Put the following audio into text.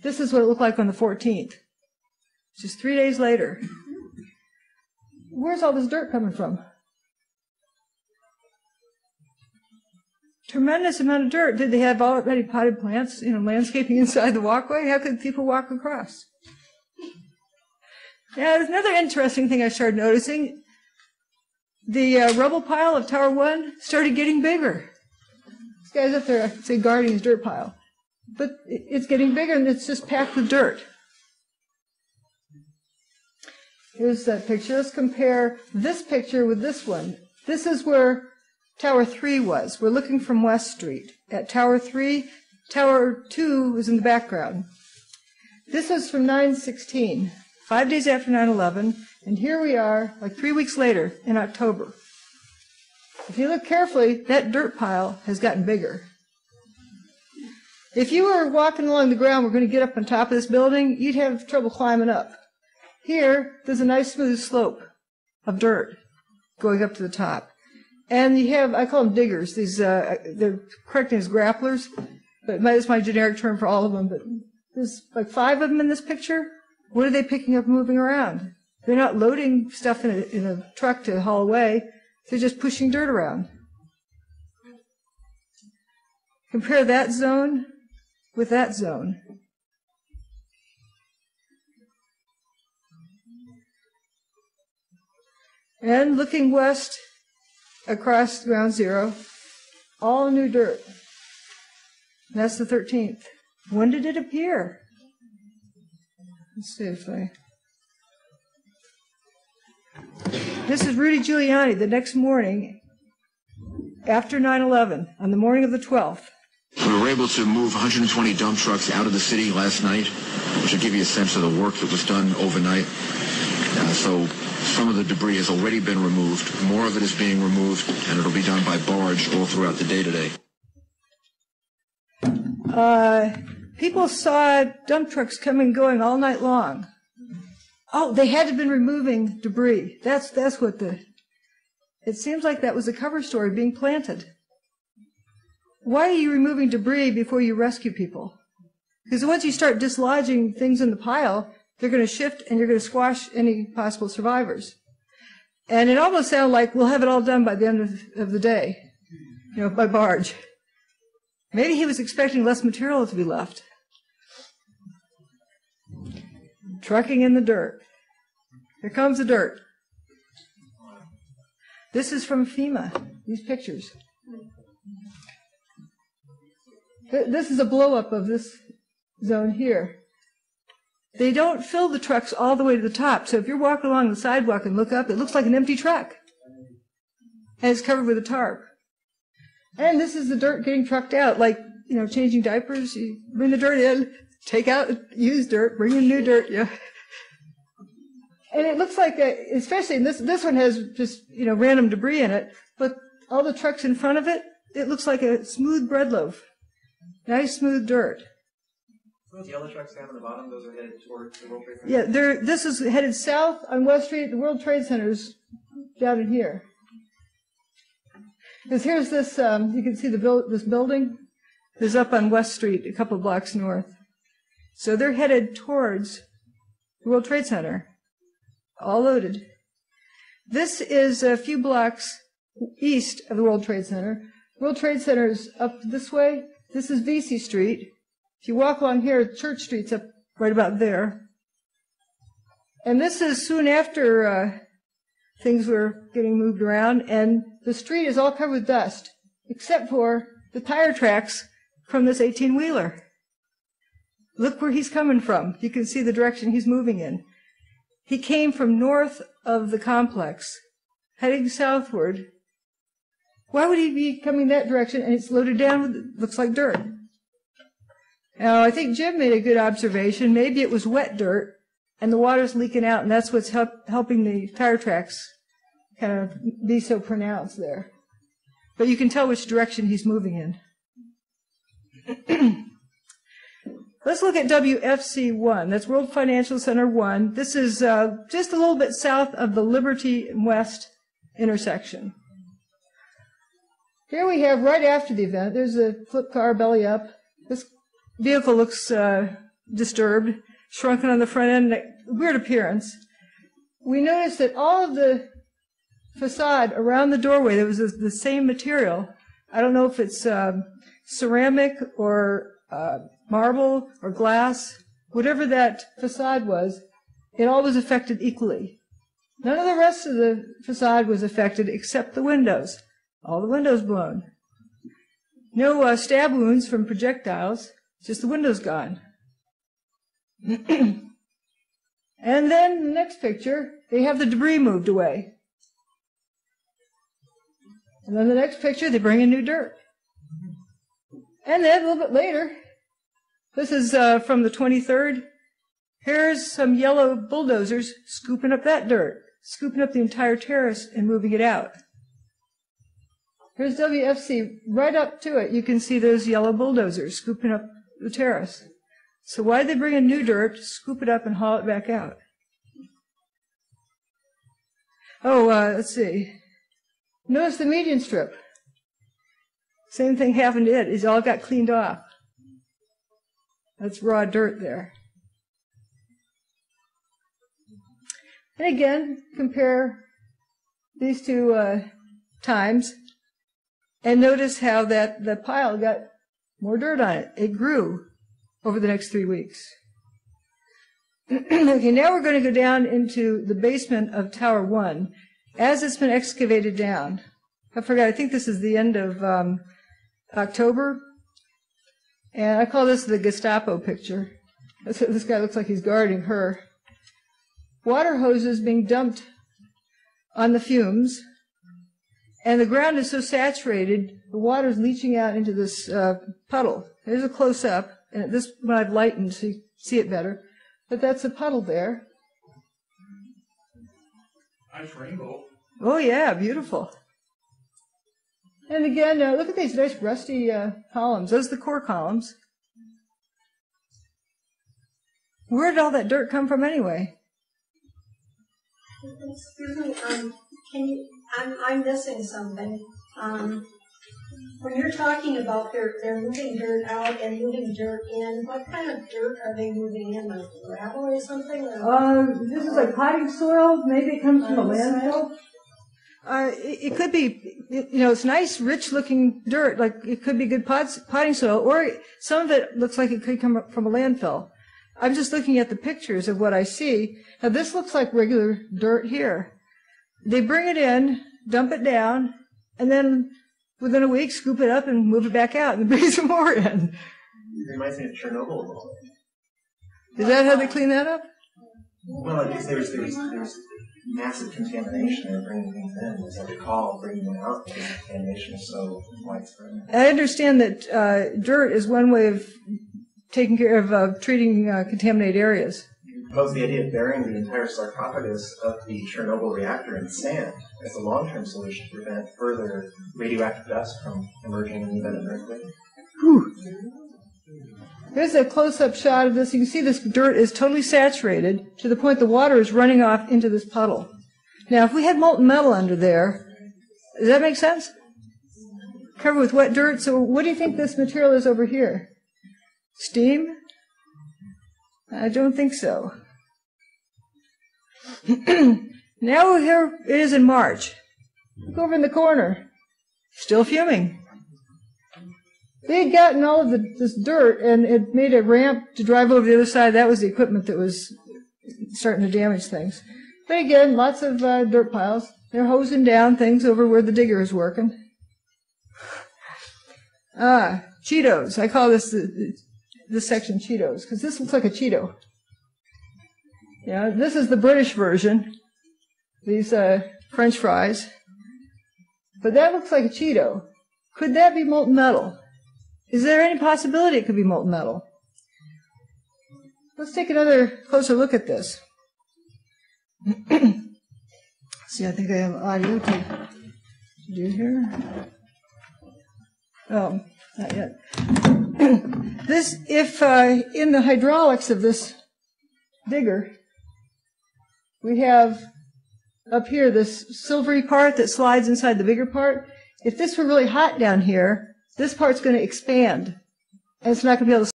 This is what it looked like on the 14th, just 3 days later. Where's all this dirt coming from? Tremendous amount of dirt. Did they have already potted plants, landscaping inside the walkway? How could people walk across? Yeah, there's another interesting thing I started noticing. The rubble pile of Tower 1 started getting bigger. This guy's up there, say, guarding his dirt pile. But it's getting bigger, and it's just packed with dirt. Here's that picture. Let's compare this picture with this one. This is where Tower 3 was. We're looking from West Street. At Tower 3, Tower 2 was in the background. This is from 9/16, 5 days after 9/11, and here we are, like 3 weeks later, in October. If you look carefully, that dirt pile has gotten bigger. If you were walking along the ground, we're going to get up on top of this building, you'd have trouble climbing up. Here, there's a nice smooth slope of dirt going up to the top. And you have, I call them diggers. These, they're correct as grapplers, but that's my generic term for all of them. But there's like 5 of them in this picture. What are they picking up and moving around? They're not loading stuff in a truck to haul away. They're just pushing dirt around. Compare that zone with that zone. And looking west across ground zero, all new dirt. And that's the 13th. When did it appear? Let's see if I... This is Rudy Giuliani the next morning after 9/11, on the morning of the 12th. We were able to move 120 dump trucks out of the city last night, which will give you a sense of the work that was done overnight. So some of the debris has already been removed. More of it is being removed, and it'll be done by barge all throughout the day today. People saw dump trucks coming and going all night long. Oh, they had to have been removing debris. That's what it seems like that was a cover story being planted. Why are you removing debris before you rescue people? Because once you start dislodging things in the pile, they're going to shift and you're going to squash any possible survivors. And it almost sounded like we'll have it all done by the end of the day, by barge. Maybe he was expecting less material to be left. Trucking in the dirt. Here comes the dirt. This is from FEMA, these pictures. This is a blow-up of this zone here. They don't fill the trucks all the way to the top, so if you're walking along the sidewalk and look up, it looks like an empty truck. And it's covered with a tarp. And this is the dirt getting trucked out, like, changing diapers. You bring the dirt in, take out used dirt, bring in new dirt, yeah. And it looks like, especially this one has just, random debris in it, but all the trucks in front of it, it looks like a smooth bread loaf. Nice, smooth dirt. Those yellow trucks down on the bottom, those are headed towards the World Trade Center? Yeah, this is headed south on West Street. The World Trade Center's down in here. Because here's this, you can see this building is up on West Street, a couple blocks north. So they're headed towards the World Trade Center, all loaded. This is a few blocks east of the World Trade Center. World Trade Center is up this way. This is Vesey Street. If you walk along here, Church Street's up right about there. And this is soon after things were getting moved around, and the street is all covered with dust, except for the tire tracks from this 18-wheeler. Look where he's coming from. You can see the direction he's moving in. He came from north of the complex, heading southward. Why would he be coming that direction and it's loaded down with, looks like dirt? Now, I think Jim made a good observation. Maybe it was wet dirt and the water's leaking out, and that's what's helping the tire tracks kind of be so pronounced there. But you can tell which direction he's moving in. Let's look at WFC 1. That's World Financial Center 1. This is just a little bit south of the Liberty and West intersection. Here we have, right after the event, there's a flip car belly up. This vehicle looks disturbed, shrunken on the front end, weird appearance. We noticed that all of the facade around the doorway, there was the same material. I don't know if it's ceramic or marble or glass. Whatever that facade was, it all was affected equally. None of the rest of the facade was affected except the windows. All the windows blown. No stab wounds from projectiles, just the windows gone. And then the next picture, they have the debris moved away. And then the next picture, they bring in new dirt. And then a little bit later, this is from the 23rd. Here's some yellow bulldozers scooping up that dirt, scooping up the entire terrace and moving it out. Here's WFC. Right up to it, you can see those yellow bulldozers scooping up the terrace. So why did they bring in new dirt, scoop it up, and haul it back out? Oh, let's see. Notice the median strip. Same thing happened to it. It all got cleaned off. That's raw dirt there. And again, compare these two times, and notice how the pile got more dirt on it. It grew over the next 3 weeks. Okay, now we're going to go down into the basement of Tower 1 as it's been excavated down. I forgot, I think this is the end of October. And I call this the Gestapo picture. This guy looks like he's guarding her. Water hoses being dumped on the fumes. And the ground is so saturated, the water is leaching out into this puddle. There's a close-up, and this one I've lightened so you see it better. But that's a puddle there. Nice rainbow. Oh, yeah, beautiful. And again, look at these nice rusty columns. Those are the core columns. Where did all that dirt come from anyway? Excuse me, I'm missing something. When you're talking about they're moving dirt out and moving dirt in, what kind of dirt are they moving in? Like gravel or something? This is like potting soil. Maybe it comes from a landfill. It could be, it's nice, rich-looking dirt. Like it could be good potting soil, or some of it looks like it could come from a landfill. I'm just looking at the pictures of what I see. Now this looks like regular dirt here. They bring it in, dump it down, and then within a week scoop it up and move it back out and bring some more in. It reminds me of Chernobyl a little. Is that how they clean that up? Well, I guess there's massive contamination. They're bringing things in. As I recall, bringing them out because the contamination is so widespread. I understand that dirt is one way of taking care of treating contaminated areas. Propose the idea of burying the entire sarcophagus of the Chernobyl reactor in sand as a long-term solution to prevent further radioactive dust from emerging in the event of an earthquake. Whew. Here's a close-up shot of this. You can see this dirt is totally saturated to the point the water is running off into this puddle. Now, if we had molten metal under there, does that make sense? Covered with wet dirt. So what do you think this material is over here? Steam? I don't think so. Now here it is in March. Look over in the corner. Still fuming. They had gotten all of this dirt and it made a ramp to drive over the other side. That was the equipment that was starting to damage things. But again, lots of dirt piles. They're hosing down things over where the digger is working. Cheetos. I call this this section Cheetos because this looks like a Cheeto. Yeah, this is the British version. These French fries. But that looks like a Cheeto. Could that be molten metal? Is there any possibility it could be molten metal? Let's take another closer look at this. See, I think I have audio to do here. Oh, not yet. This, if in the hydraulics of this digger, we have up here this silvery part that slides inside the bigger part. If this were really hot down here, this part's going to expand, and it's not going to be able to